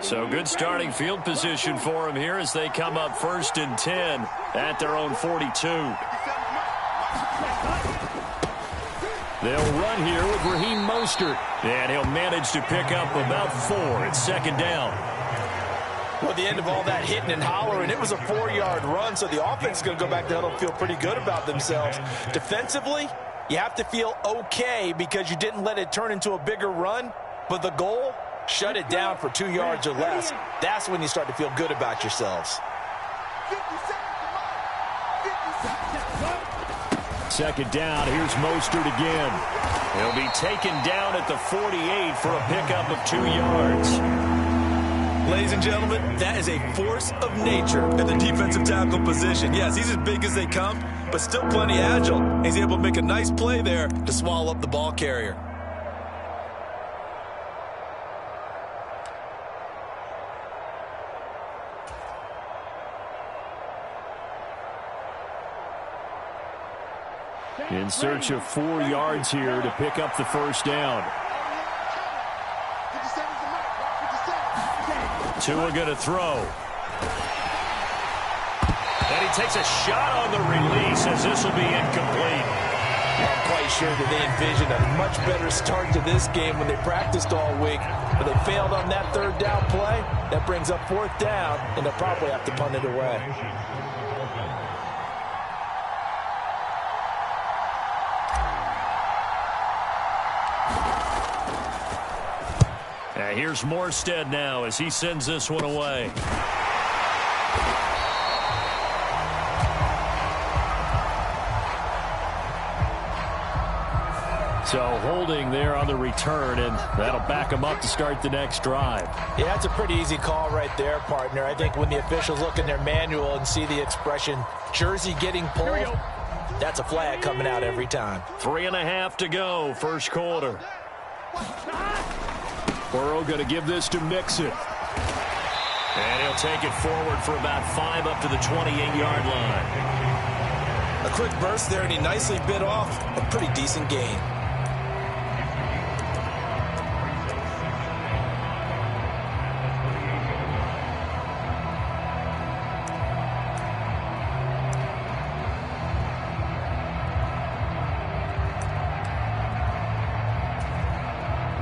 So good starting field position for them here as they come up 1st and 10 at their own 42. They'll run here with Raheem Mostert. And he'll manage to pick up about 4 at 2nd down. Well, at the end of all that hitting and hollering, it was a 4-yard run, so the offense is going to go back to huddle and feel pretty good about themselves. Defensively, you have to feel okay because you didn't let it turn into a bigger run, but the goal, shut it down for 2 yards or less. That's when you start to feel good about yourselves. 2nd down, here's Mostert again. He'll be taken down at the 48 for a pickup of 2 yards. Ladies and gentlemen, that is a force of nature at the defensive tackle position. Yes, he's as big as they come, but still plenty agile. He's able to make a nice play there to swallow up the ball carrier. In search of 4 yards here to pick up the 1st down. Tua going to throw. And he takes a shot on the release as this will be incomplete. I'm quite sure that they envisioned a much better start to this game when they practiced all week. But they failed on that 3rd down play. That brings up 4th down, and they'll probably have to punt it away. Here's Morstead now as he sends this one away. So holding there on the return, and that'll back him up to start the next drive. Yeah, that's a pretty easy call right there, partner. I think when the officials look in their manual and see the expression, jersey getting pulled, that's a flag coming out every time. 3.5 to go, 1st quarter. Burrow going to give this to Mixon. And he'll take it forward for about 5 up to the 28-yard line. A quick burst there, and he nicely bit off a pretty decent gain.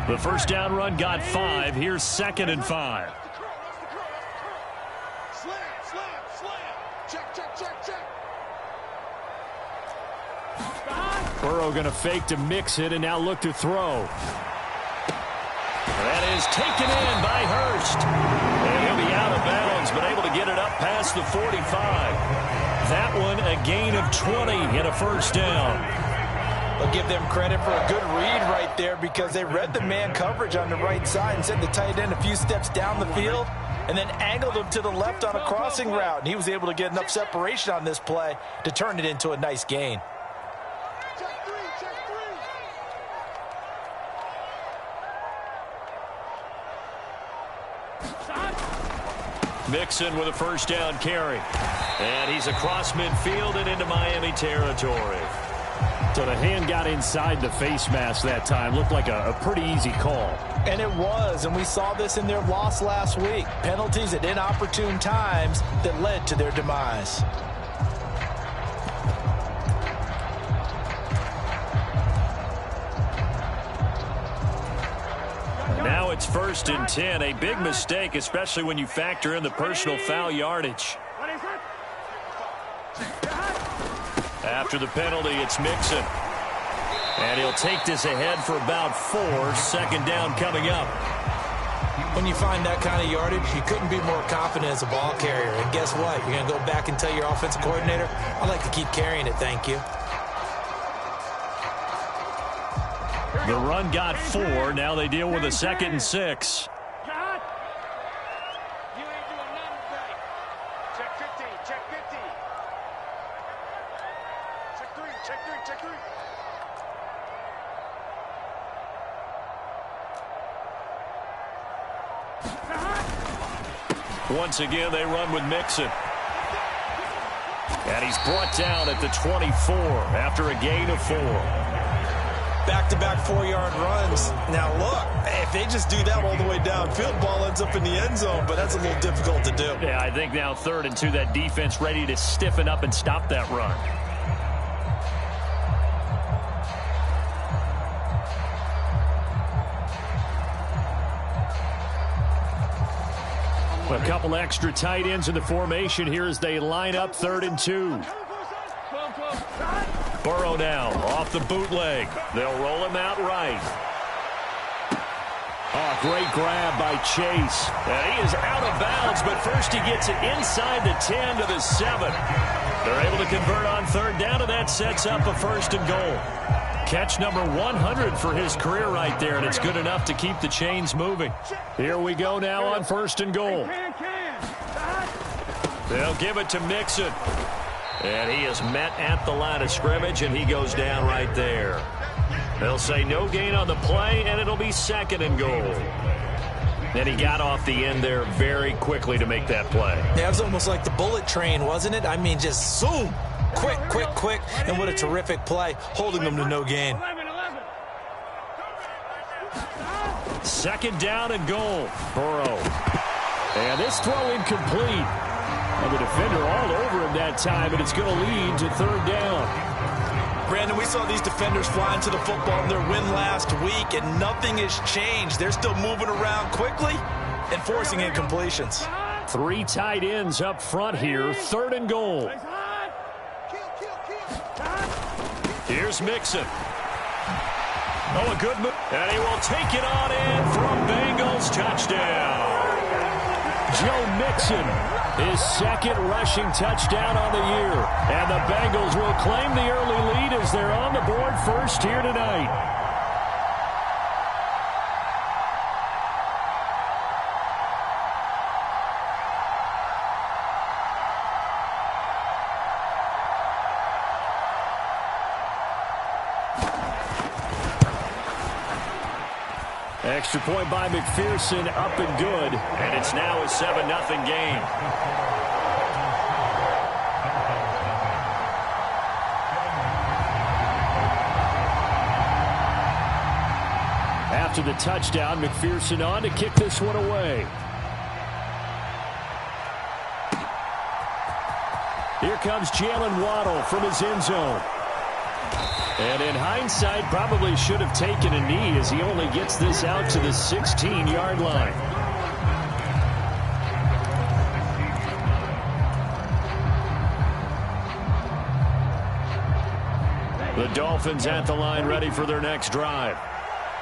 The 1st down run got 5. Here's 2nd and 5. Burrow going to fake to mix it and now look to throw. That is taken in by Hurst. And he'll be out of bounds, but able to get it up past the 45. That one a gain of 20 and a 1st down. I'll give them credit for a good read right there because they read the man coverage on the right side and sent the tight end a few steps down the field and then angled him to the left on a crossing route. And he was able to get enough separation on this play to turn it into a nice gain. Mixon with a 1st down carry. And he's across midfield and into Miami territory. So the hand got inside the face mask that time. Looked like a pretty easy call. And it was, and we saw this in their loss last week. Penalties at inopportune times that led to their demise. Now it's 1st and 10. A big mistake, especially when you factor in the personal foul yardage. After the penalty, it's Mixon. And he'll take this ahead for about 4. 2nd down coming up. When you find that kind of yardage, you couldn't be more confident as a ball carrier. And guess what? You're going to go back and tell your offensive coordinator, I'd like to keep carrying it, thank you. The run got 4. Now they deal with a 2nd and 6. Once again, they run with Mixon. And he's brought down at the 24 after a gain of 4. Back-to-back 4-yard runs. Now, look, if they just do that all the way downfield, ball ends up in the end zone, but that's a little difficult to do. Yeah, I think now 3rd and 2, that defense ready to stiffen up and stop that run. A couple extra tight ends in the formation here as they line up 3rd and 2. Burrow now off the bootleg. They'll roll him out right. Oh, great grab by Chase. And he is out of bounds, but first he gets it inside the 10 to the 7. They're able to convert on 3rd down, and that sets up a 1st and goal. Catch number 100 for his career right there, and it's good enough to keep the chains moving. Here we go now on 1st and goal. They'll give it to Mixon. And he is met at the line of scrimmage, and he goes down right there. They'll say no gain on the play, and it'll be 2nd and goal. And he got off the end there very quickly to make that play. Yeah, it was almost like the bullet train, wasn't it? I mean, just zoom. Quick, quick, quick. And what a terrific play, holding them to no gain. 2nd down and goal. Burrow. And this throw incomplete. And the defender all over him that time, and it's going to lead to 3rd down. Brandon, we saw these defenders flying to the football in their win last week, and nothing has changed. They're still moving around quickly and forcing incompletions. 3 tight ends up front here, 3rd and goal. Here's Mixon. Oh, a good move. And he will take it on in from Bengals. Touchdown. Joe Mixon, his 2nd rushing touchdown on the year. And the Bengals will claim the early lead as they're on the board first here tonight. Extra point by McPherson, up and good. And it's now a 7-0 game. After the touchdown, McPherson on to kick this one away. Here comes Jalen Waddle from his end zone. And in hindsight, probably should have taken a knee as he only gets this out to the 16-yard line. The Dolphins at the line ready for their next drive.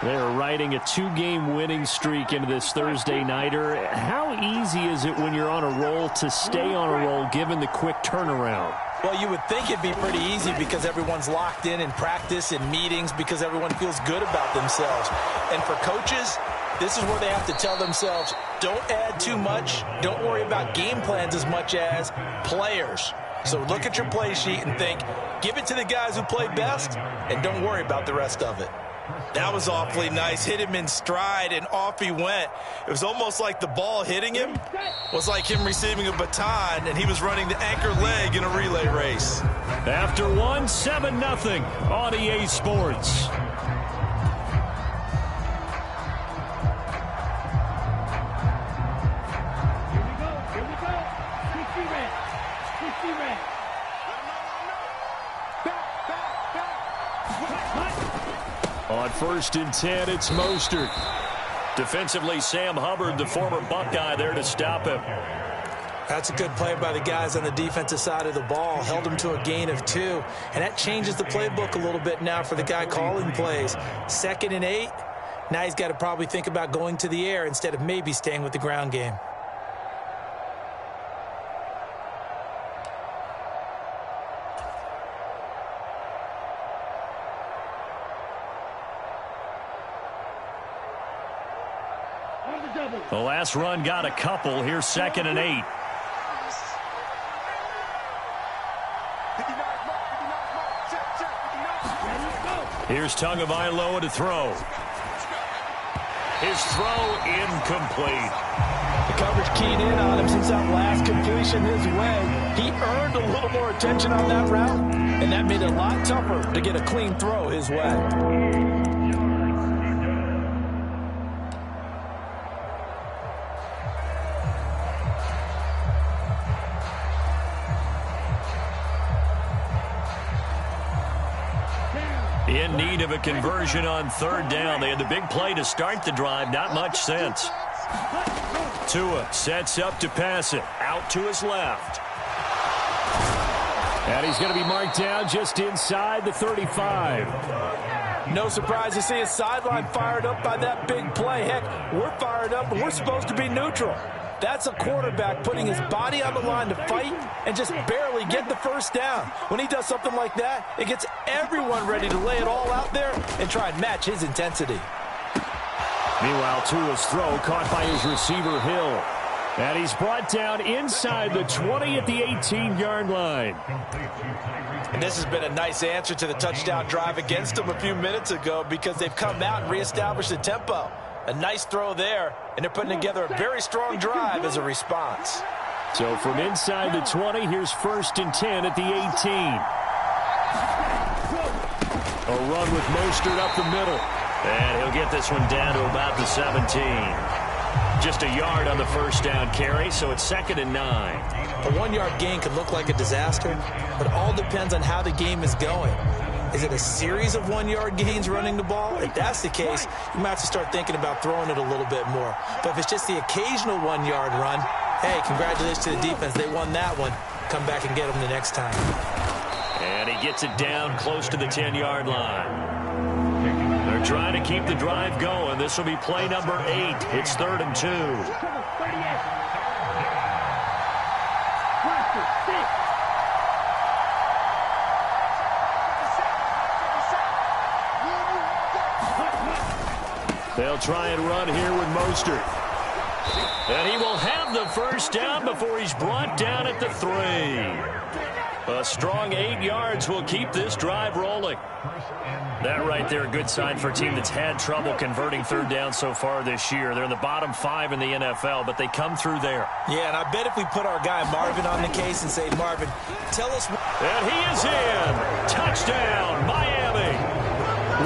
They're riding a 2-game winning streak into this Thursday nighter. How easy is it when you're on a roll to stay on a roll given the quick turnaround? Well, you would think it'd be pretty easy because everyone's locked in practice and meetings because everyone feels good about themselves. And for coaches, this is where they have to tell themselves, don't add too much. Don't worry about game plans as much as players. So look at your play sheet and think, give it to the guys who play best and don't worry about the rest of it. That was awfully nice. Hit him in stride, and off he went. It was almost like the ball hitting him was like him receiving a baton, and he was running the anchor leg in a relay race. After 7-0 on EA Sports. On 1st and 10, it's Mostert. Defensively, Sam Hubbard, the former Buckeye, there to stop him. That's a good play by the guys on the defensive side of the ball. Held him to a gain of 2. And that changes the playbook a little bit now for the guy calling plays. 2nd and 8. Now he's got to probably think about going to the air instead of maybe staying with the ground game. The last run got a couple. Here's 2nd and 8. Here's Tagovailoa to throw. His throw incomplete. The coverage keyed in on him since that last completion his way. He earned a little more attention on that route, and that made it a lot tougher to get a clean throw his way. In need of a conversion on third down. They had the big play to start the drive. Not much sense. Tua sets up to pass it. Out to his left. And he's going to be marked down just inside the 35. No surprise to see his sideline fired up by that big play. Heck, we're fired up, but we're supposed to be neutral. That's a quarterback putting his body on the line to fight and just barely get the first down. When he does something like that, it gets everyone ready to lay it all out there and try and match his intensity. Meanwhile, Tua's throw caught by his receiver, Hill. And he's brought down inside the 20 at the 18-yard line. And this has been a nice answer to the touchdown drive against them a few minutes ago because they've come out and reestablished the tempo. A nice throw there, and they're putting together a very strong drive as a response. So from inside the 20, here's 1st and 10 at the 18. A run with Mostert up the middle. And he'll get this one down to about the 17. Just a yard on the first down carry, so it's 2nd and 9. A 1-yard gain could look like a disaster, but it all depends on how the game is going. Is it a series of 1-yard gains running the ball? If that's the case, you might have to start thinking about throwing it a little bit more. But if it's just the occasional 1-yard run, hey, congratulations to the defense. They won that one. Come back and get them the next time. And he gets it down close to the 10-yard line. They're trying to keep the drive going. This will be play number 8. It's 3rd and 2. They'll try and run here with Mostert. And he will have the first down before he's brought down at the 3. A strong 8 yards will keep this drive rolling. That right there, a good sign for a team that's had trouble converting third down so far this year. They're in the bottom 5 in the NFL, but they come through there. Yeah, and I bet if we put our guy Marvin on the case and say, Marvin, tell us. And he is in. Touchdown, Miami.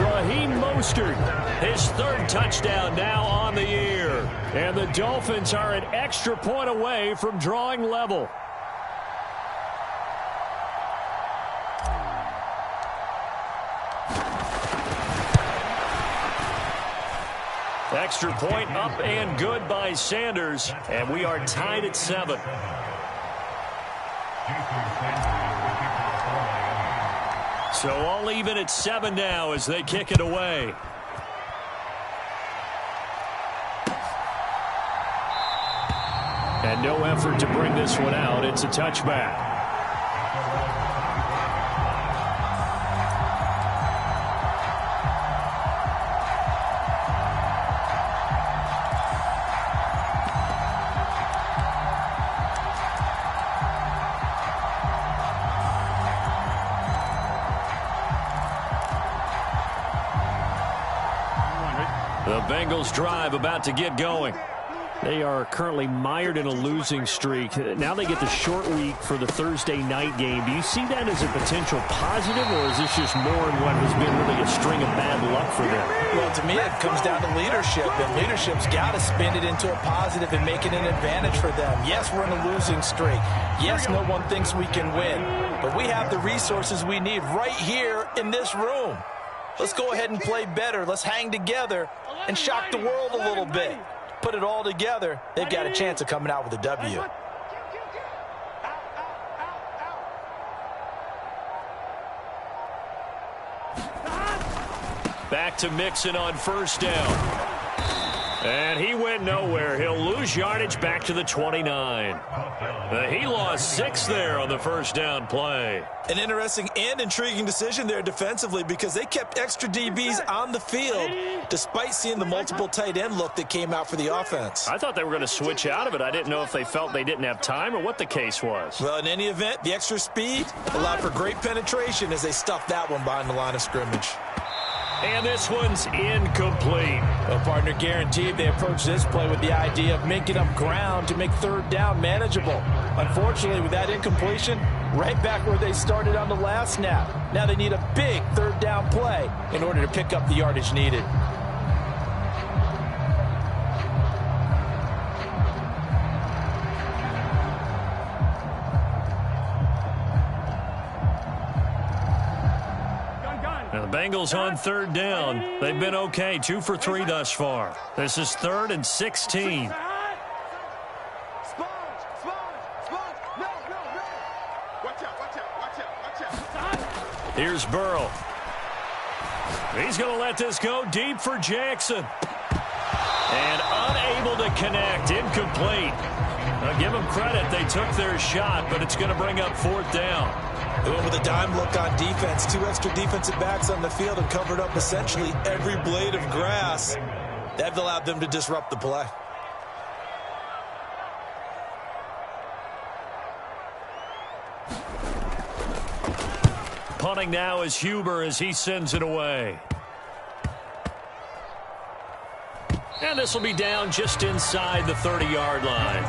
Raheem Mostert, his 3rd touchdown now on the year. And the Dolphins are an extra point away from drawing level. Extra point up and good by Sanders. And we are tied at 7. So all even at 7 now as they kick it away. And no effort to bring this one out. It's a touchback. The Bengals drive about to get going. They are currently mired in a losing streak. Now they get the short week for the Thursday night game. Do you see that as a potential positive, or is this just more in what has been really a string of bad luck for them? Well, to me, it comes down to leadership, and leadership's got to spin it into a positive and make it an advantage for them. Yes, we're in a losing streak. Yes, no one thinks we can win, but we have the resources we need right here in this room. Let's go ahead and play better. Let's hang together and shock the world a little bit. Put it all together, they've got a chance of coming out with a W. Back to Mixon on first down. And he went nowhere. He'll lose yardage back to the 29. He lost 6 there on the first down play. An interesting and intriguing decision there defensively because they kept extra DBs on the field despite seeing the multiple tight end look that came out for the offense. I thought they were going to switch out of it. I didn't know if they felt they didn't have time or what the case was. Well, in any event, the extra speed allowed for great penetration as they stuffed that one behind the line of scrimmage. And this one's incomplete. Well, partner, guaranteed they approach this play with the idea of making up ground to make third down manageable. Unfortunately, with that incompletion, right back where they started on the last snap. Now they need a big third down play in order to pick up the yardage needed. Now the Bengals on third down. They've been okay, 2 for 3 thus far. This is 3rd and 16. Here's Burrow. He's going to let this go deep for Jackson. And unable to connect, incomplete. Now give them credit, they took their shot, but it's going to bring up 4th down. They went with a dime look on defense. 2 extra defensive backs on the field and covered up essentially every blade of grass. That allowed them to disrupt the play. Punting now is Huber as he sends it away. And this will be down just inside the 30-yard line.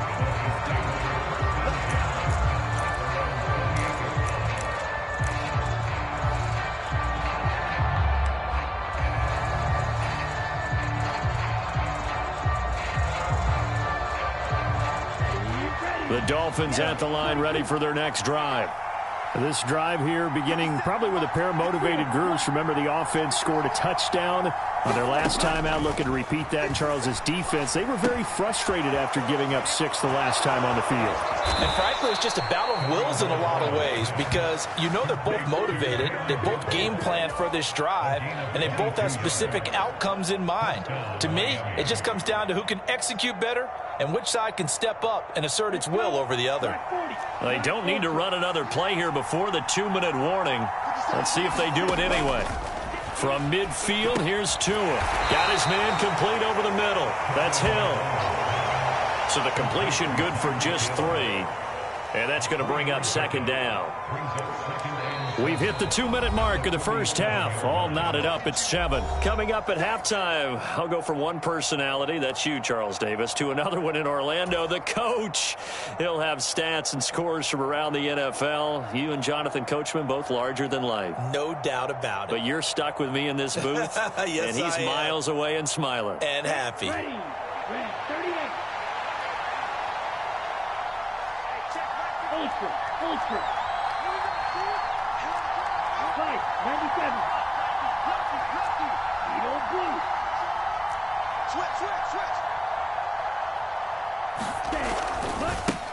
The Dolphins at the line, ready for their next drive. This drive here beginning probably with a pair of motivated groups. Remember, the offense scored a touchdown on their last time out, looking to repeat that in Charles's defense. They were very frustrated after giving up 6 the last time on the field. And frankly, it's just a battle of wills in a lot of ways because you know they're both motivated. They both game planned for this drive, and they both have specific outcomes in mind. To me, it just comes down to who can execute better and which side can step up and assert its will over the other. They don't need to run another play here before the 2-minute warning. Let's see if they do it anyway. From midfield, here's Tua. Got his man complete over the middle. That's Hill. So the completion good for just 3. And that's going to bring up 2nd down. We've hit the 2-minute mark of the first half. All knotted up at 7. Coming up at halftime, I'll go from one personality, that's you, Charles Davis, to another one in Orlando, the coach. He'll have stats and scores from around the NFL. You and Jonathan Coachman, both larger than life. No doubt about it. But you're stuck with me in this booth. Yes, and he's miles away and smiling. And happy. Ready, 38. Full screen. Right, 97. Eagle blue.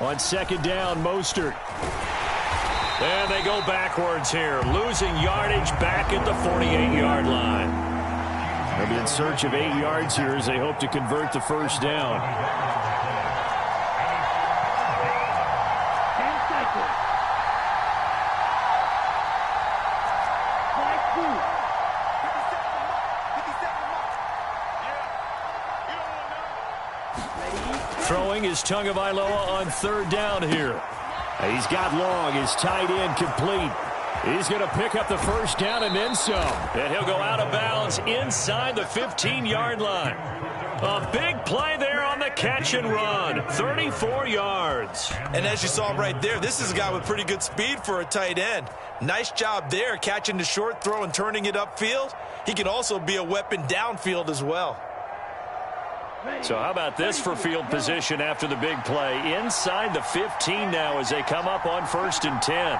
On 2nd down, Mostert. And they go backwards here, losing yardage back at the 48-yard line. They'll be in search of 8 yards here as they hope to convert the first down. 10 seconds. Flag 2. Throwing is Tagovailoa on 3rd down here. He's got long, his tight end complete. He's going to pick up the first down and then some. And he'll go out of bounds inside the 15-yard line. A big play there on the catch and run. 34 yards. And as you saw right there, this is a guy with pretty good speed for a tight end. Nice job there, catching the short throw and turning it upfield. He can also be a weapon downfield as well. So how about this for field position after the big play? Inside the 15 now as they come up on 1st and 10.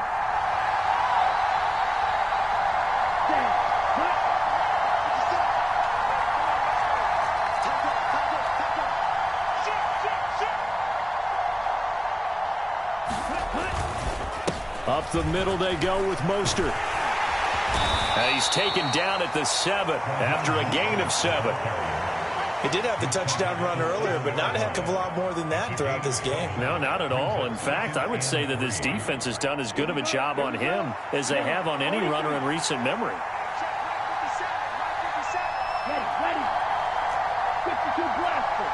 Up the middle they go with Mostert. He's taken down at the 7 after a gain of 7. He did have the touchdown run earlier, but not a heck of a lot more than that throughout this game. No, not at all. In fact, I would say that this defense has done as good of a job on him as they have on any runner in recent memory. Ready. 52 blaster.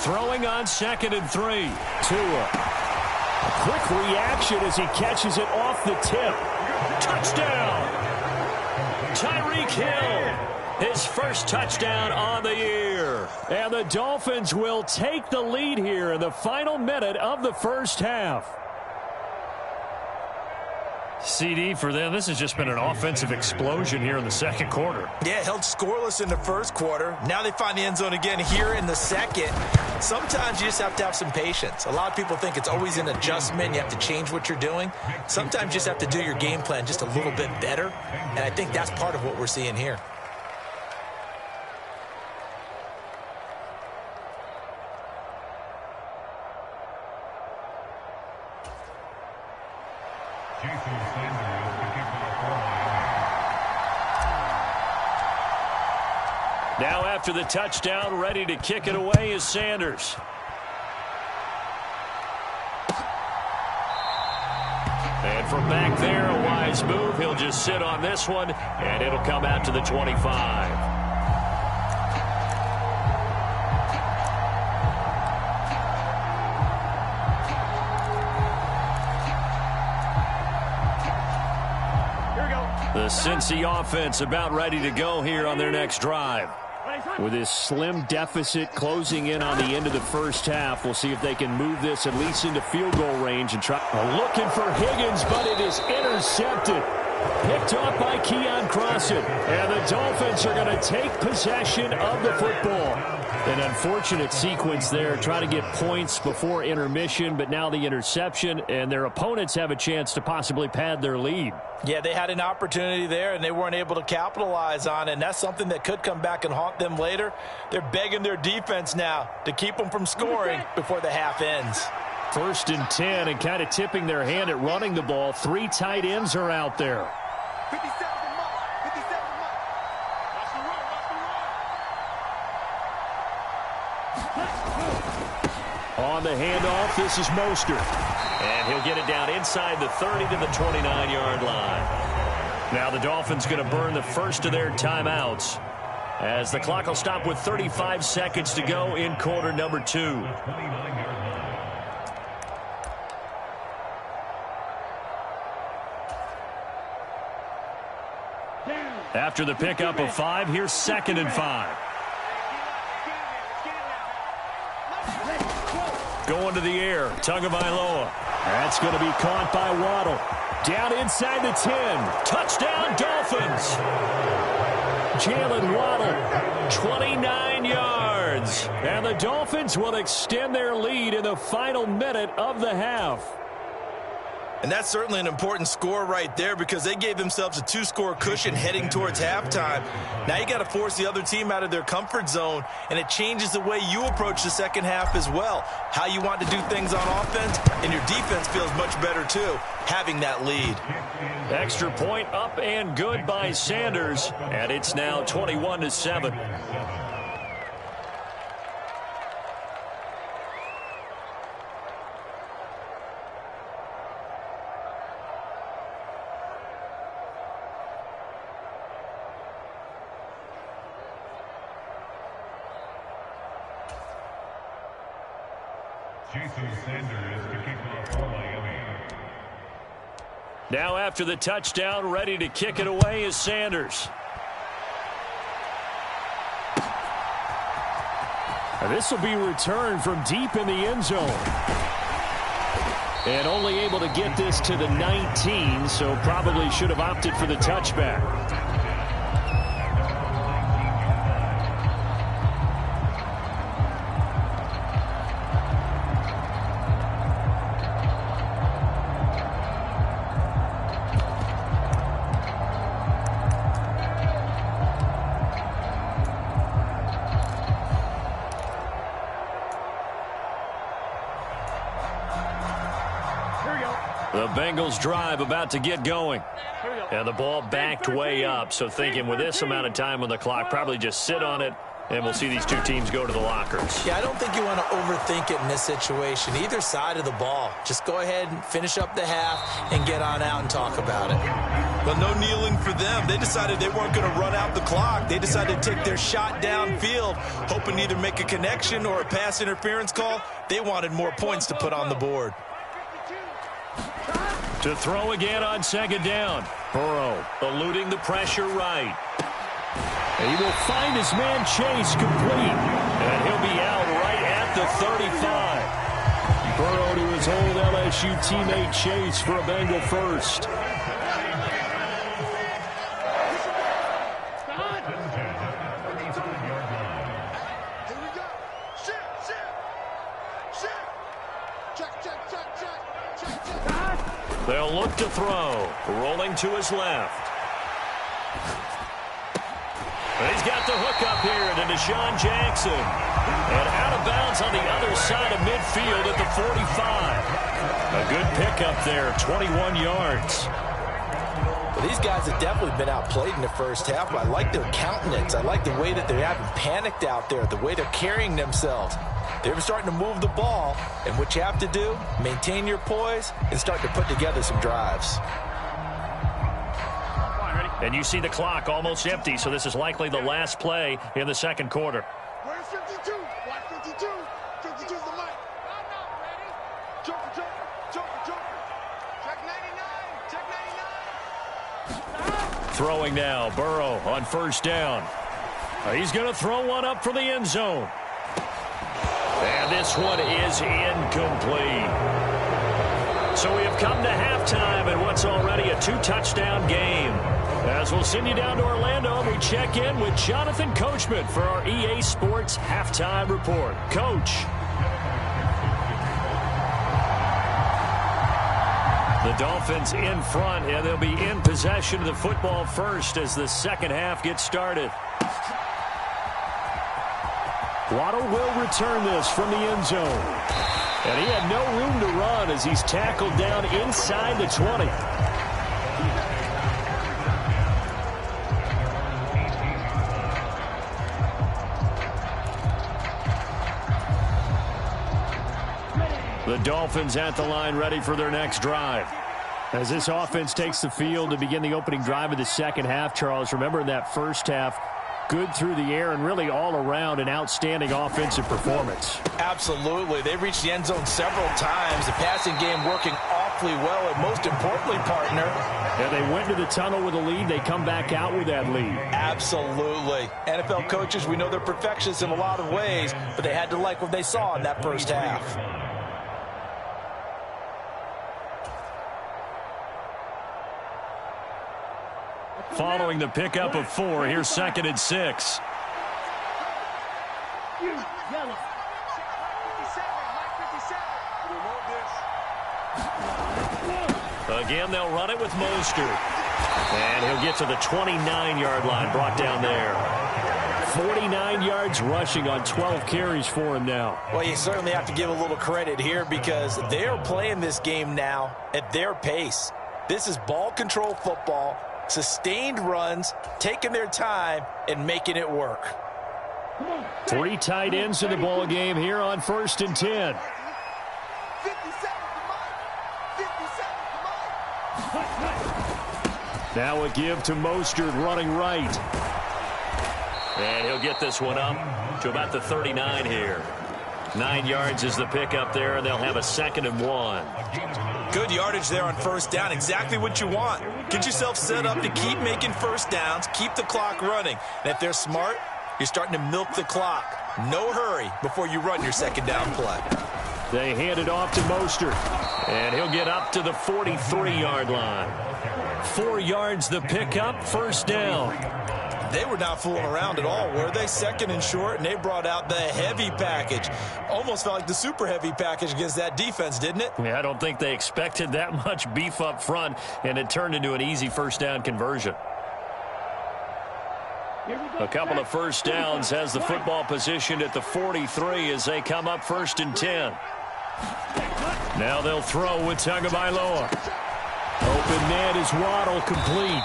Throwing on 2nd and 3. Tua. Quick reaction as he catches it off the tip. Touchdown! Tyreek Hill, his first touchdown on the year. And the Dolphins will take the lead here in the final minute of the first half. CD for them, this has just been an offensive explosion here in the second quarter. Yeah, held scoreless in the first quarter. Now they find the end zone again here in the second. Sometimes you just have to have some patience. A lot of people think it's always an adjustment. You have to change what you're doing. Sometimes you just have to do your game plan just a little bit better. And I think that's part of what we're seeing here. Now after the touchdown, ready to kick it away is Sanders. And from back there, a wise move. He'll just sit on this one, and it'll come out to the 25. The Cincy offense about ready to go here on their next drive. With this slim deficit closing in on the end of the first half, we'll see if they can move this at least into field goal range and try. Looking for Higgins, but it is intercepted. Picked off by Keon Crossan. And the Dolphins are going to take possession of the football. An unfortunate sequence there, trying to get points before intermission, but now the interception, and their opponents have a chance to possibly pad their lead. Yeah, they had an opportunity there, and they weren't able to capitalize on it, and that's something that could come back and haunt them later. They're begging their defense now to keep them from scoring before the half ends. 1st and 10, and kind of tipping their hand at running the ball. 3 tight ends are out there. 57 mark. 57 mark. Watch the run. On the handoff, this is Mostert. And he'll get it down inside the 30 to the 29-yard line. Now the Dolphins going to burn the first of their timeouts, as the clock will stop with 35 seconds to go in quarter number 2. After the pickup of 5, here's 2nd and 5. Going to the air, Tagovailoa. That's going to be caught by Waddle. Down inside the 10. Touchdown, Dolphins. Jalen Waddle, 29 yards. And the Dolphins will extend their lead in the final minute of the half. And that's certainly an important score right there, because they gave themselves a 2-score cushion heading towards halftime. Now you got to force the other team out of their comfort zone, and it changes the way you approach the second half as well. How you want to do things on offense, and your defense feels much better too, having that lead. Extra point up and good by Sanders, and it's now 21-7. Now after the touchdown, ready to kick it away is Sanders. This will be returned from deep in the end zone. And only able to get this to the 19, so probably should have opted for the touchback. The Bengals drive about to get going. And the ball backed way up. So thinking with this amount of time on the clock, probably just sit on it, and we'll see these two teams go to the lockers. Yeah, I don't think you want to overthink it in this situation. Either side of the ball. Just go ahead and finish up the half and get on out and talk about it. But no kneeling for them. They decided they weren't going to run out the clock. They decided to take their shot downfield, hoping to either make a connection or a pass interference call. They wanted more points to put on the board. To throw again on second down. Burrow eluding the pressure right. And he will find his man Chase complete. And he'll be out right at the 35. Burrow to his old LSU teammate Chase for a Bengal first. They'll look to throw. Rolling to his left. And he's got the hook up here to Deshaun Jackson. And out of bounds on the other side of midfield at the 45. A good pickup there, 21 yards. Well, these guys have definitely been outplayed in the first half, but I like their countenance. I like the way that they haven't panicked out there, the way they're carrying themselves. They're starting to move the ball, and what you have to do, maintain your poise and start to put together some drives. And you see the clock almost empty, so this is likely the last play in the second quarter. Where's 52? Watch 52. 52's the mic. I'm not ready. Joker. Check 99. Check 99. Throwing now, Burrow on first down. He's going to throw one up for the end zone. And this one is incomplete. So we have come to halftime in what's already a 2-touchdown game. As we'll send you down to Orlando, we check in with Jonathan Coachman for our EA Sports Halftime Report. Coach. The Dolphins in front, and they'll be in possession of the football first as the second half gets started. Waddle will return this from the end zone. And he had no room to run as he's tackled down inside the 20. The Dolphins at the line ready for their next drive. As this offense takes the field to begin the opening drive of the second half, Charles, remember in that first half, good through the air and really all around an outstanding offensive performance. Absolutely. They reached the end zone several times. The passing game working awfully well, and most importantly, partner. And they went to the tunnel with a lead. They come back out with that lead. Absolutely. NFL coaches, we know they're perfectionists in a lot of ways, but they had to like what they saw in that first half. Following the pickup of 4, here's 2nd and 6. Again, they'll run it with Mostert. And he'll get to the 29-yard line, brought down there. 49 yards rushing on 12 carries for him now. Well, you certainly have to give a little credit here because they are playing this game now at their pace. This is ball control football. Sustained runs, taking their time, and making it work. 3 tight ends in the ball game here on 1st and 10. 57. Now a give to Mostert running right. And he'll get this one up to about the 39 here. 9 yards is the pickup there, and they'll have a 2nd and 1. Good yardage there on first down. Exactly what you want. Get yourself set up to keep making first downs, keep the clock running. And if they're smart, you're starting to milk the clock. No hurry before you run your 2nd down play. They hand it off to Mostert, and he'll get up to the 43-yard line. 4 yards the pickup, 1st down. They were not fooling around at all, were they? 2nd and short, and they brought out the heavy package. Almost felt like the super heavy package against that defense, didn't it? Yeah, I don't think they expected that much beef up front, and it turned into an easy 1st down conversion. A couple of 1st downs has the football positioned at the 43 as they come up 1st and 10. Now they'll throw with Tagovailoa. Open man is Waddle, complete.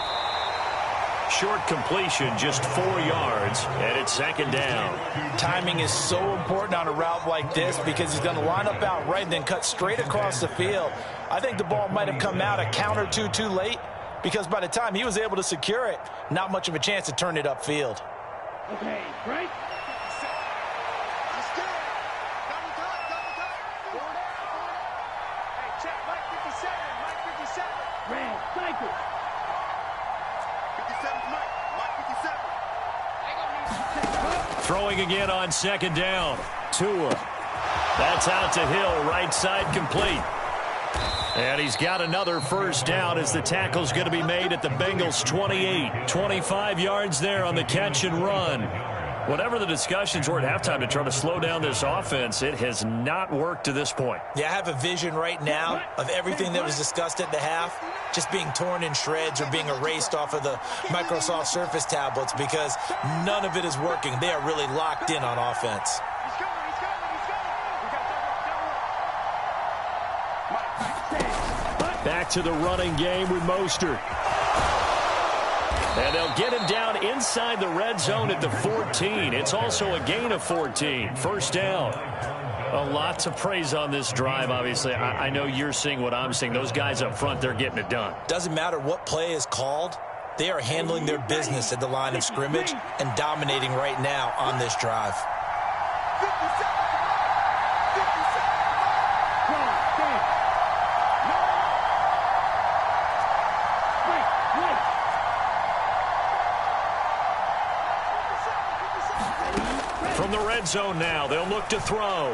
Short completion, just 4 yards, and it's 2nd down. Timing is so important on a route like this because he's going to line up out right and then cut straight across the field. I think the ball might have come out a count or two too late because by the time he was able to secure it, not much of a chance to turn it upfield. Okay, right? Hey, check Mike 57. Mike 57. Throwing again on second down. Tua. That's out to Hill, right side complete. And he's got another first down as the tackle's going to be made at the Bengals 28. 25 yards there on the catch and run. Whatever the discussions were at halftime to try to slow down this offense, it has not worked to this point. Yeah, I have a vision right now of everything that was discussed at the half just being torn in shreds or being erased off of the Microsoft Surface tablets because none of it is working. They are really locked in on offense. Back to the running game with Mostert. And they'll get him down inside the red zone at the 14. It's also a gain of 14. First down. A lot to praise on this drive, obviously. I know you're seeing what I'm seeing. Those guys up front, they're getting it done. Doesn't matter what play is called. They are handling their business at the line of scrimmage and dominating right now on this drive. From the red zone now, they'll look to throw.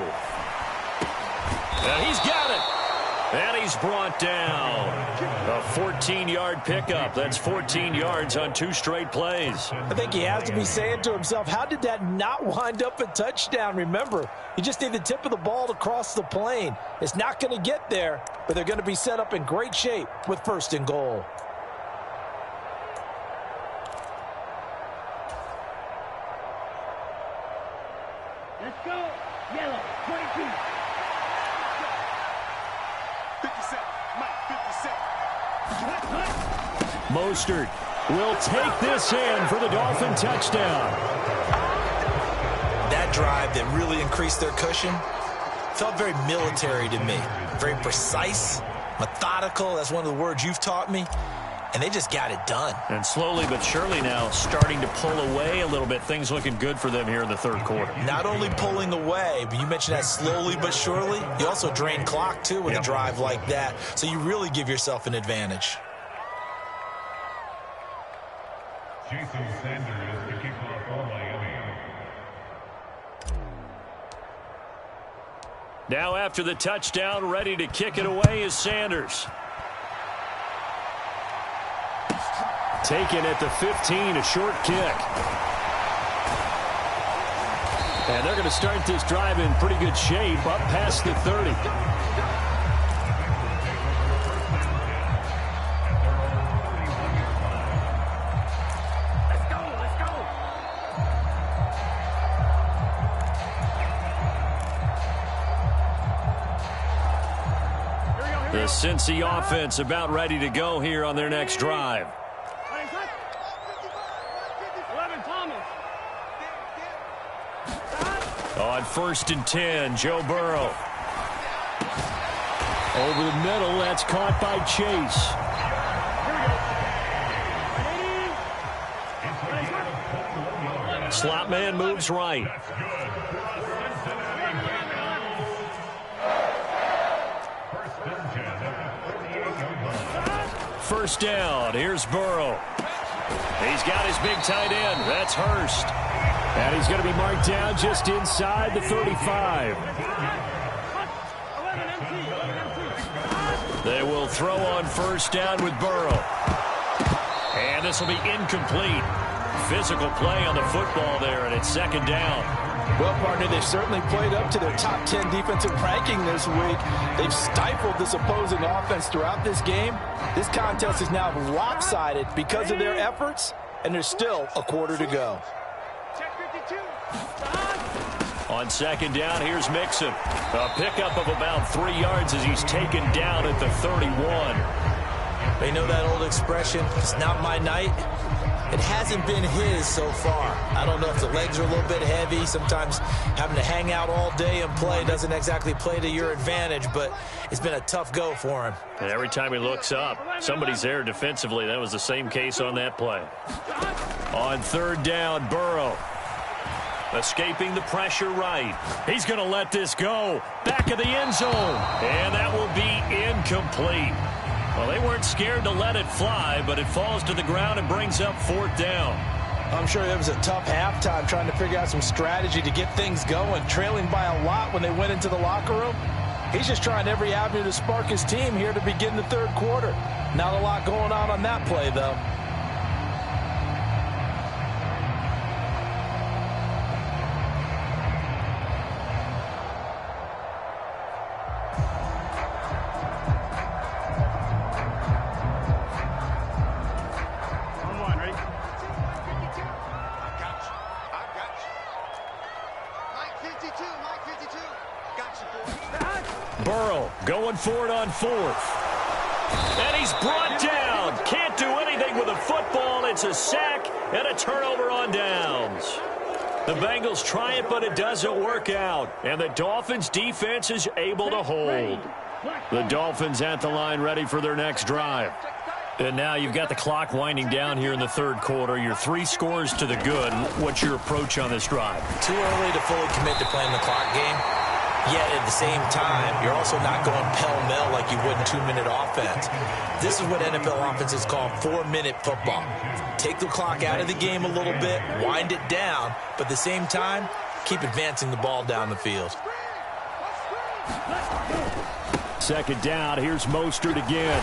And he's got it. And he's brought down. A 14-yard pickup. That's 14 yards on 2 straight plays. I think he has to be saying to himself, how did that not wind up a touchdown? Remember, you just need the tip of the ball to cross the plane. It's not going to get there, but they're going to be set up in great shape with 1st and goal. Let's go. Yellow, 22. 57. Mike, 57. Mostert will take this in for the Dolphin touchdown. That drive that really increased their cushion felt very military to me. Very precise, methodical. That's one of the words you've taught me. And they just got it done. And slowly but surely now starting to pull away a little bit. Things looking good for them here in the 3rd quarter. Not only pulling away, but you mentioned that slowly but surely. You also drain clock, too, with a drive like that. So you really give yourself an advantage. Jason Sanders to kick off for Miami. Now after the touchdown, ready to kick it away is Sanders. Taken at the 15, a short kick. And they're going to start this drive in pretty good shape, up past the 30. Let's go, let's go. The Cincy offense about ready to go here on their next drive. 11 Thomas. On 1st and 10, Joe Burrow. Over the middle, that's caught by Chase. Slot man moves right. First down, here's Burrow. He's got his big tight end. That's Hurst. And he's going to be marked down just inside the 35. They will throw on 1st down with Burrow. And this will be incomplete. Physical play on the football there, and it's 2nd down. Well, partner, they've certainly played up to their top 10 defensive ranking this week. They've stifled this opposing offense throughout this game. This contest is now lopsided because of their efforts, and there's still a quarter to go. Check 52. On 2nd down, here's Mixon. A pickup of about 3 yards as he's taken down at the 31. They know that old expression, it's not my night. It hasn't been his so far. I don't know if the legs are a little bit heavy. Sometimes having to hang out all day and play doesn't exactly play to your advantage, but it's been a tough go for him. And every time he looks up, somebody's there defensively. That was the same case on that play. On 3rd down, Burrow. Escaping the pressure right. He's going to let this go. Back of the end zone. And that will be incomplete. Well, they weren't scared to let it fly, but it falls to the ground and brings up 4th down. I'm sure it was a tough halftime trying to figure out some strategy to get things going, trailing by a lot when they went into the locker room. He's just trying every avenue to spark his team here to begin the third quarter. Not a lot going on that play, though. Burrow going for it on fourth. And he's brought down. Can't do anything with a football. It's a sack and a turnover on downs. The Bengals try it, but it doesn't work out. And the Dolphins defense is able to hold. The Dolphins at the line ready for their next drive. And now you've got the clock winding down here in the third quarter. You're 3 scores to the good. What's your approach on this drive? Too early to fully commit to playing the clock game. Yet at the same time, you're also not going pell-mell like you would in 2-minute offense. This is what NFL offenses call 4-minute football. Take the clock out of the game a little bit, wind it down, but at the same time, keep advancing the ball down the field. Second down, here's Mostert again.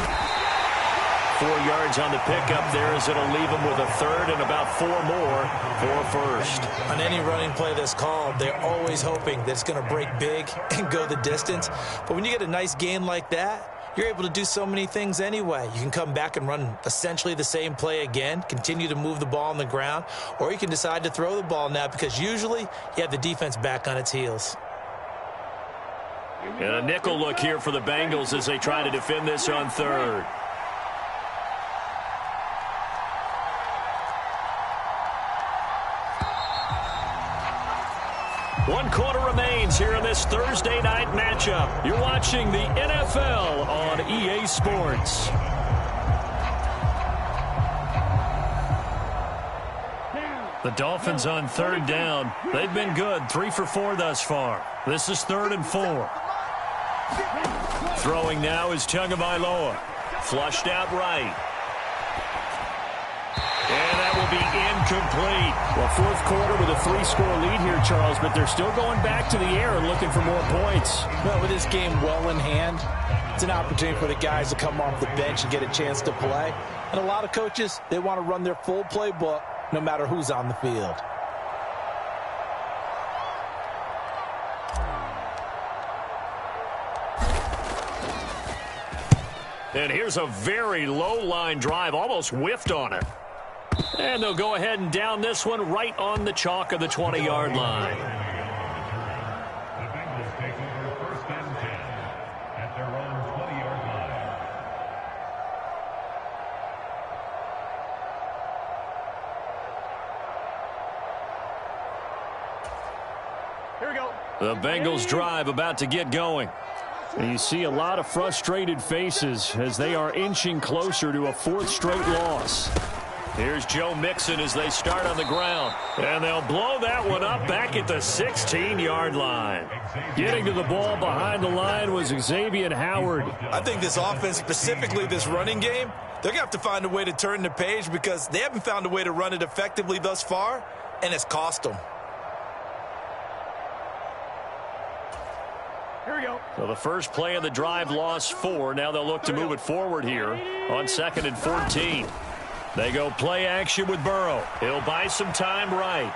4 yards on the pickup there as it'll leave him with a third and about 4 more for first. On any running play that's called, they're always hoping that it's going to break big and go the distance. But when you get a nice gain like that, you're able to do so many things anyway. You can come back and run essentially the same play again, continue to move the ball on the ground, or you can decide to throw the ball now because usually you have the defense back on its heels. And a nickel look here for the Bengals as they try to defend this on third. 1 quarter remains here in this Thursday night matchup. You're watching the NFL on EA Sports. The Dolphins on third down. They've been good, 3 for 4 thus far. This is 3rd and 4. Throwing now is Tagovailoa. Flushed out right. And that will be incomplete. Well, fourth quarter with a 3-score lead here, Charles, but they're still going back to the air and looking for more points. Well, with this game well in hand, it's an opportunity for the guys to come off the bench and get a chance to play. And a lot of coaches, they want to run their full playbook no matter who's on the field. And here's a very low line drive, almost whiffed on it. And they'll go ahead and down this one right on the chalk of the 20-yard line. The Bengals take over 1st and 10 at their own 20-yard line. Here we go. The Bengals drive about to get going. And you see a lot of frustrated faces as they are inching closer to a 4th straight loss. Here's Joe Mixon as they start on the ground. And they'll blow that one up back at the 16-yard line. Getting to the ball behind the line was Xavier Howard. I think this offense, specifically this running game, they're going to have to find a way to turn the page because they haven't found a way to run it effectively thus far, and it's cost them. Here we go. So the first play of the drive lost 4. Now they'll look to move it forward here on 2nd and 14. They go play action with Burrow. He'll buy some time right.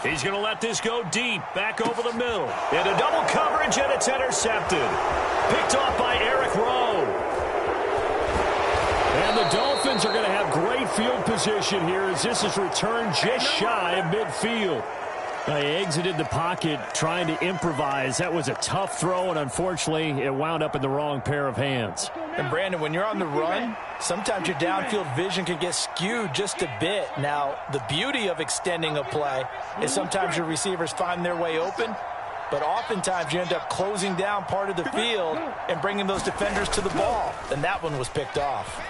He's going to let this go deep, back over the middle. Into double coverage, and it's intercepted. Picked off by Eric Rowe. And the Dolphins are going to have great field position here as this is returned just shy of midfield. They exited the pocket trying to improvise. That was a tough throw, and unfortunately, it wound up in the wrong pair of hands. And, Brandon, when you're on the run, sometimes your downfield vision can get skewed just a bit. Now, the beauty of extending a play is sometimes your receivers find their way open, but oftentimes you end up closing down part of the field and bringing those defenders to the ball. And that one was picked off.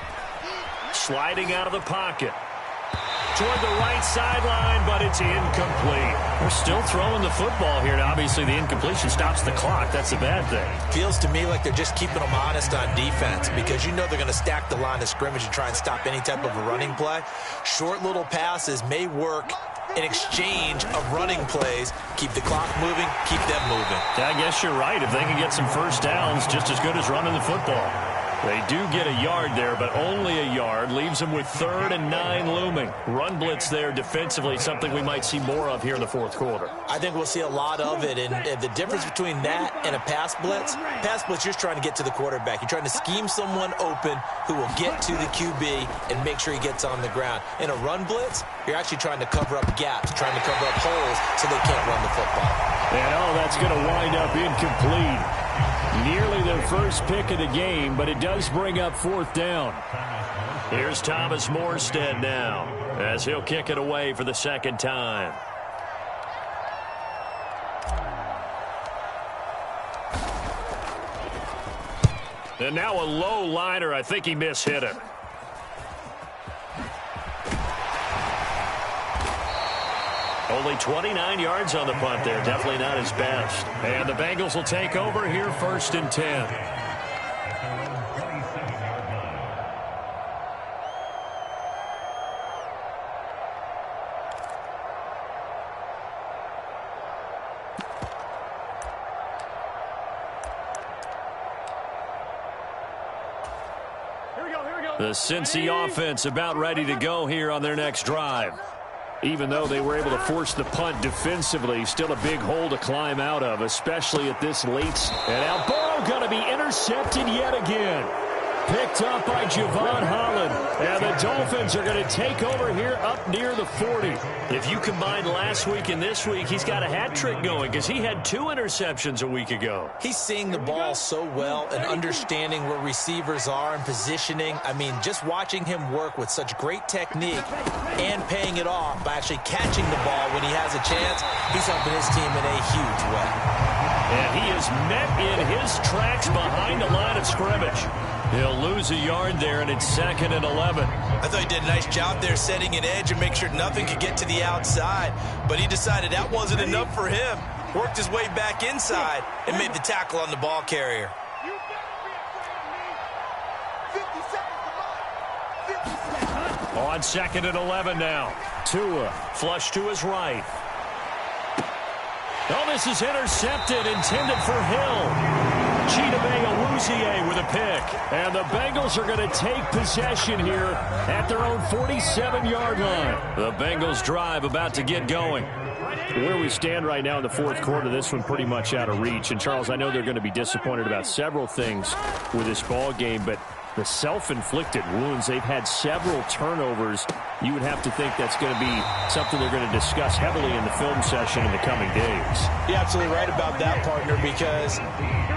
Sliding out of the pocket. toward the right sideline, but it's incomplete. They're still throwing the football here, and obviously the incompletion stops the clock. That's a bad thing. Feels to me like they're just keeping them honest on defense because you know they're going to stack the line of scrimmage and try and stop any type of a running play. Short little passes may work in exchange of running plays. Keep the clock moving, keep them moving. Yeah, I guess you're right. If they can get some first downs, just as good as running the football. They do get a yard there, but only a yard. Leaves them with 3rd and 9 looming. Run blitz there defensively, something we might see more of here in the fourth quarter. I think we'll see a lot of it, and the difference between that and a pass blitz, you're just trying to get to the quarterback. You're trying to scheme someone open who will get to the QB and make sure he gets on the ground. In a run blitz, you're actually trying to cover up gaps, trying to cover up holes so they can't run the football. And that's going to wind up incomplete. Nearly their first pick of the game, but it does bring up 4th down. Here's Thomas Morstead now, as he'll kick it away for the 2nd time. And now a low liner. I think he mishit it. Only 29 yards on the punt there. Definitely not his best. And the Bengals will take over here 1st and 10. The Cincy offense about ready to go here on their next drive. Even though they were able to force the punt defensively, still a big hole to climb out of, especially at this late. And now Burrow going to be intercepted yet again. Picked up by Javon Holland. And the Dolphins are going to take over here up near the 40. If you combine last week and this week, he's got a hat trick going because he had 2 interceptions a week ago. He's seeing the ball so well and understanding where receivers are and positioning. I mean, just watching him work with such great technique and paying it off by actually catching the ball when he has a chance, he's helping his team in a huge way. And he is met in his tracks behind the line of scrimmage. He'll lose a yard there, and it's 2nd and 11. I thought he did a nice job there setting an edge and make sure nothing could get to the outside. But he decided that wasn't enough for him. Worked his way back inside and made the tackle on the ball carrier. You better be afraid of me. 50 seconds to mine. 50 seconds. On 2nd and 11 now. Tua flush to his right. Oh, this is intercepted, intended for Hill. Chidobe Awuzie with a pick. And the Bengals are going to take possession here at their own 47-yard line. The Bengals drive about to get going. Where we stand right now in the fourth quarter, this one pretty much out of reach. And, Charles, I know they're going to be disappointed about several things with this ball game, but the self-inflicted wounds, they've had several turnovers. You would have to think that's going to be something they're going to discuss heavily in the film session in the coming days. You're absolutely right about that, partner, because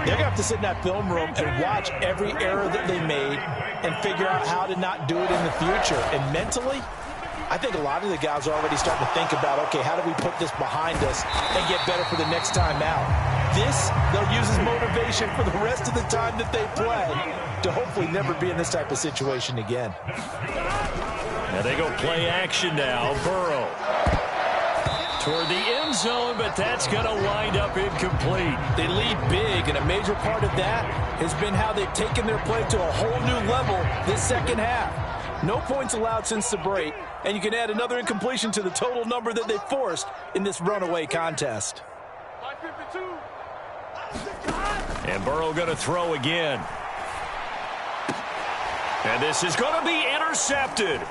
they're going to have to sit in that film room and watch every error that they made and figure out how to not do it in the future. And mentally, I think a lot of the guys are already starting to think about, okay, how do we put this behind us and get better for the next time out? This, they'll use as motivation for the rest of the time that they play to hopefully never be in this type of situation again. Now they go play action now. Burrow toward the end zone, but that's going to wind up incomplete. They lead big, and a major part of that has been how they've taken their play to a whole new level this second half. No points allowed since the break, and you can add another incompletion to the total number that they forced in this runaway contest. 52. And Burrow going to throw again. And this is going to be intercepted.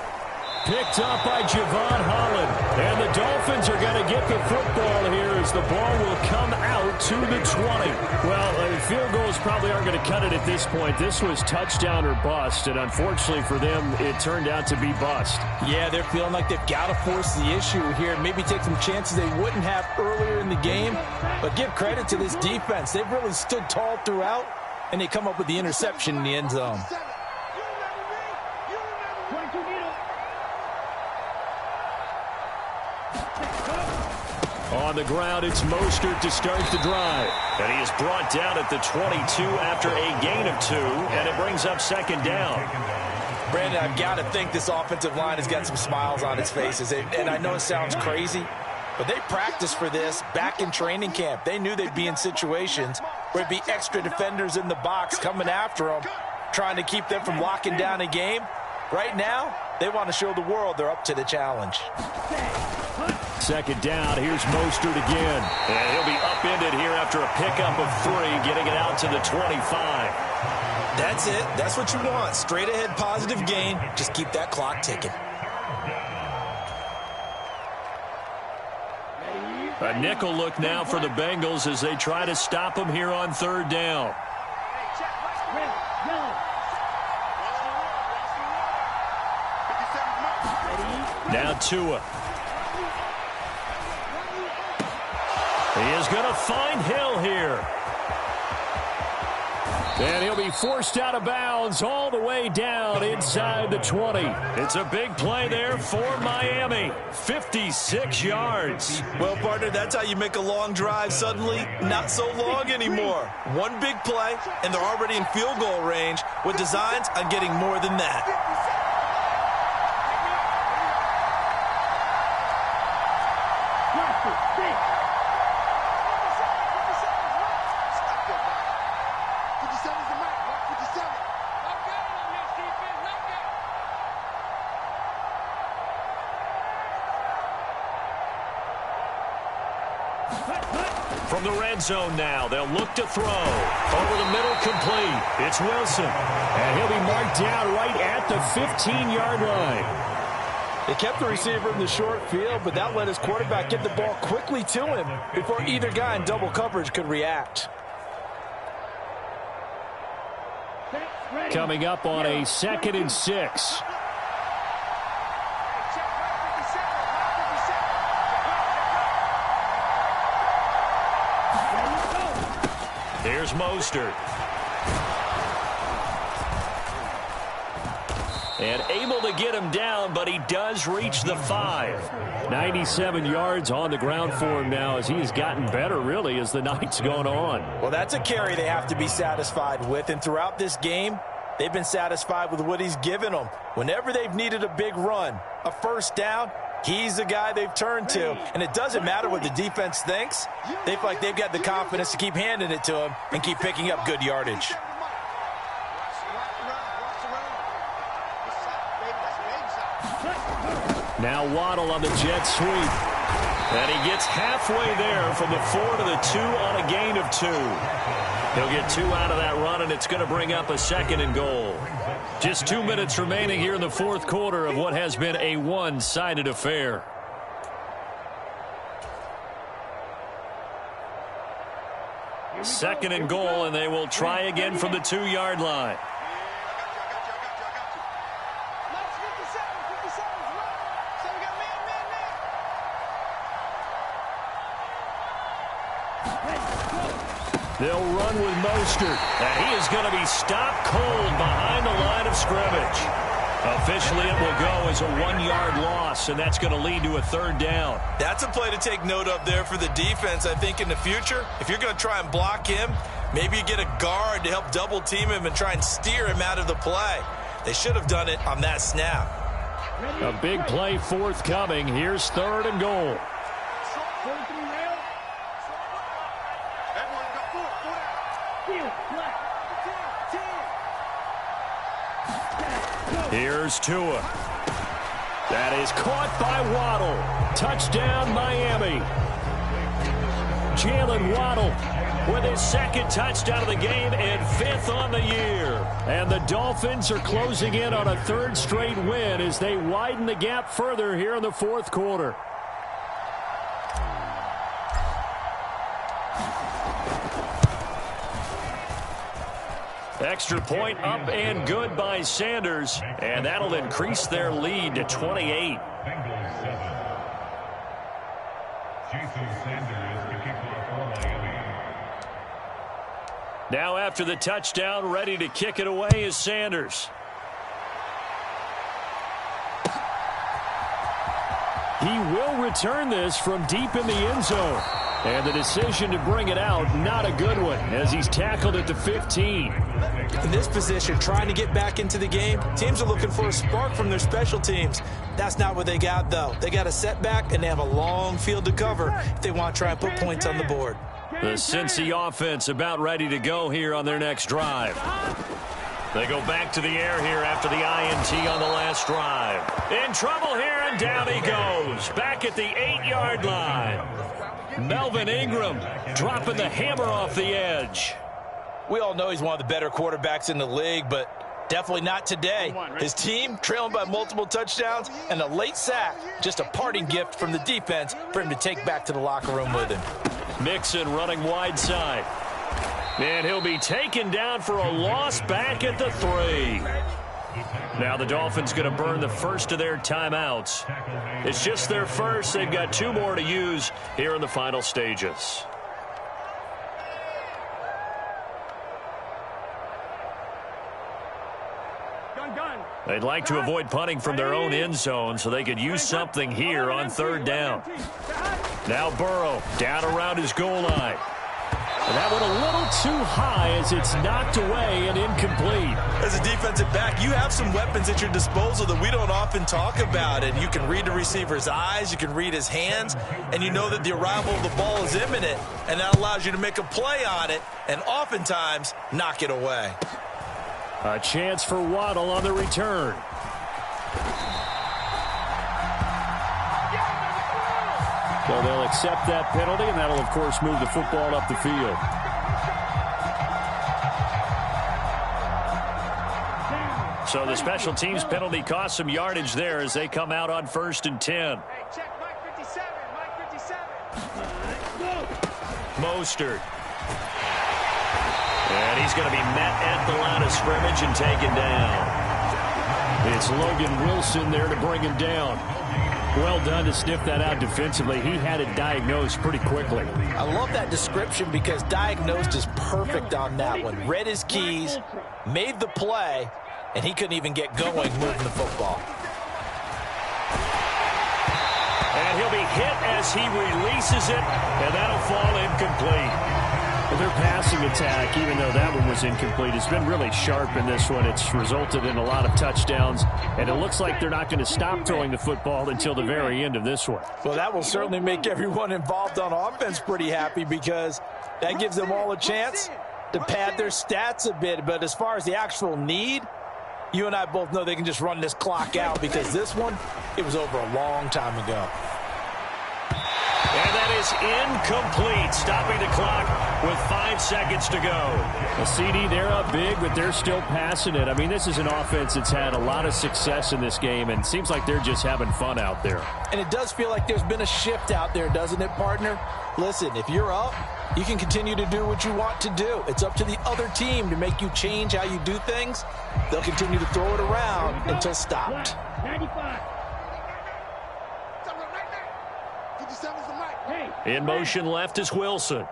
Picked up by Javon Holland. And the Dolphins are going to get the football here as the ball will come out to the 20. Well, field goals probably aren't going to cut it at this point. This was touchdown or bust, and unfortunately for them, it turned out to be bust. Yeah, they're feeling like they've got to force the issue here and maybe take some chances they wouldn't have earlier in the game. But give credit to this defense. They've really stood tall throughout, and they come up with the interception in the end zone. On the ground, it's Mostert to start the drive. And he is brought down at the 22 after a gain of 2, and it brings up second down. Brandon, I've got to think this offensive line has got some smiles on its faces. And I know it sounds crazy, but they practiced for this back in training camp. They knew they'd be in situations where it'd be extra defenders in the box coming after them, trying to keep them from locking down a game. Right now, they want to show the world they're up to the challenge. Second down, here's Mostert again. And he'll be upended here after a pickup of 3, getting it out to the 25. That's it. That's what you want. Straight ahead positive gain. Just keep that clock ticking. A nickel look now for the Bengals as they try to stop them here on third down. Now Tua. He is going to find Hill here. And he'll be forced out of bounds all the way down inside the 20. It's a big play there for Miami. 56 yards. Well, partner, that's how you make a long drive suddenly not so long anymore. One big play, and they're already in field goal range with designs on getting more than that. From the red zone now, they'll look to throw. Over the middle, complete. It's Wilson. And he'll be marked down right at the 15-yard line. They kept the receiver in the short field, but that let his quarterback get the ball quickly to him before either guy in double coverage could react. Coming up on a 2nd and 6. Here's Mostert. And able to get him down, but he does reach the 5. 97 yards on the ground for him now as he has gotten better, really, as the night's gone on. Well, that's a carry they have to be satisfied with, and throughout this game, they've been satisfied with what he's given them. Whenever they've needed a big run, a first down, he's the guy they've turned to. And it doesn't matter what the defense thinks. They feel like they've got the confidence to keep handing it to him and keep picking up good yardage. Now Waddle on the jet sweep. And he gets halfway there from the 4 to the 2 on a gain of 2. He'll get 2 out of that run, and it's going to bring up a 2nd and goal. Just 2 minutes remaining here in the fourth quarter of what has been a one-sided affair. Second and goal, and they will try again from the 2-yard line. They'll run with Mostert. And he is going to be stopped cold behind the line of scrimmage. Officially, it will go as a 1-yard loss, and that's going to lead to a 3rd down. That's a play to take note of there for the defense, I think, in the future. If you're going to try and block him, maybe you get a guard to help double-team him and try and steer him out of the play. They should have done it on that snap. A big play forthcoming. Here's 3rd and goal. Here's Tua. That is caught by Waddle. Touchdown, Miami. Jalen Waddle with his 2nd touchdown of the game and 5th on the year. And the Dolphins are closing in on a 3rd straight win as they widen the gap further here in the fourth quarter. Extra point up and good by Sanders, and that'll increase their lead to 28. Bengals 7. Jason Sanders, the kickoff for Miami. Now after the touchdown, ready to kick it away is Sanders. He will return this from deep in the end zone. And the decision to bring it out, not a good one, as he's tackled at the 15. In this position, trying to get back into the game, teams are looking for a spark from their special teams. That's not what they got, though. They got a setback, and they have a long field to cover if they want to try and put points on the board. The Cincy offense about ready to go here on their next drive. They go back to the air here after the INT on the last drive. In trouble here, and down he goes. Back at the 8-yard line. Melvin Ingram dropping the hammer off the edge. We all know he's one of the better quarterbacks in the league, but definitely not today. His team trailing by multiple touchdowns and a late sack, just a parting gift from the defense for him to take back to the locker room with him. Mixon running wide side. And he'll be taken down for a loss back at the 3. Now the Dolphins going to burn the first of their timeouts. It's just their first. They've got 2 more to use here in the final stages. They'd like to avoid punting from their own end zone so they could use something here on 3rd down. Now Burrow down around his goal line. And that went a little too high as it's knocked away and incomplete. As a defensive back, you have some weapons at your disposal that we don't often talk about. And you can read the receiver's eyes, you can read his hands, and you know that the arrival of the ball is imminent. And that allows you to make a play on it and oftentimes knock it away. A chance for Waddle on the return. So they'll accept that penalty, and that'll, of course, move the football up the field. So the special teams penalty cost some yardage there as they come out on 1st and 10. Hey, check Mike 57, Mike 57. Mostert. And he's going to be met at the line of scrimmage and taken down. It's Logan Wilson there to bring him down. Well done to sniff that out defensively. He had it diagnosed pretty quickly. I love that description because diagnosed is perfect on that one. Read his keys, made the play, and he couldn't even get going moving the football. And he'll be hit as he releases it, and that'll fall incomplete. Well, their passing attack, even though that one was incomplete, has been really sharp in this one. It's resulted in a lot of touchdowns, and it looks like they're not going to stop throwing the football until the very end of this one. Well, that will certainly make everyone involved on offense pretty happy because that gives them all a chance to pad their stats a bit. But as far as the actual need, you and I both know they can just run this clock out because this one, it was over a long time ago. And that is incomplete, stopping the clock with 5 seconds to go. A CD, they're up big, but they're still passing it. I mean, this is an offense that's had a lot of success in this game, and it seems like they're just having fun out there. And it does feel like there's been a shift out there, doesn't it, partner? Listen, if you're up, you can continue to do what you want to do. It's up to the other team to make you change how you do things. They'll continue to throw it around until stopped. 95. In motion left is Wilson.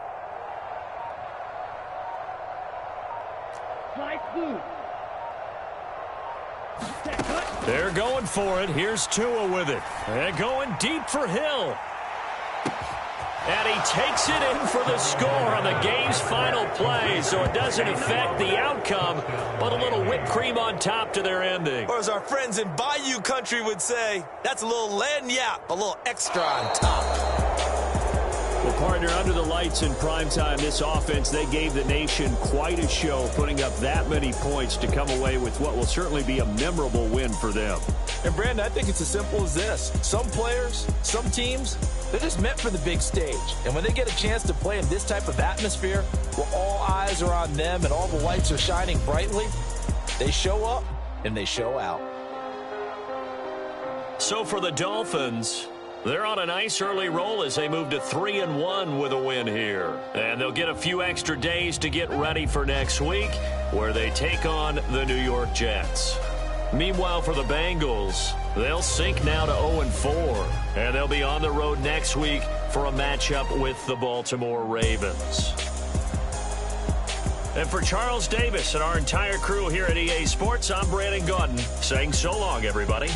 They're going for it. Here's Tua with it. And going deep for Hill. And he takes it in for the score on the game's final play, so it doesn't affect the outcome, but a little whipped cream on top to their ending. Or as our friends in Bayou Country would say, that's a little lagniappe, a little extra on top. Well, partner, under the lights in primetime, this offense, they gave the nation quite a show, putting up that many points to come away with what will certainly be a memorable win for them. And, Brandon, I think it's as simple as this. Some players, some teams, they're just meant for the big stage. And when they get a chance to play in this type of atmosphere, where all eyes are on them and all the lights are shining brightly, they show up and they show out. So for the Dolphins, they're on a nice early roll as they move to 3-1 with a win here. And they'll get a few extra days to get ready for next week, where they take on the New York Jets. Meanwhile, for the Bengals, they'll sink now to 0-4, and they'll be on the road next week for a matchup with the Baltimore Ravens. And for Charles Davis and our entire crew here at EA Sports, I'm Brandon Gaudin saying so long, everybody.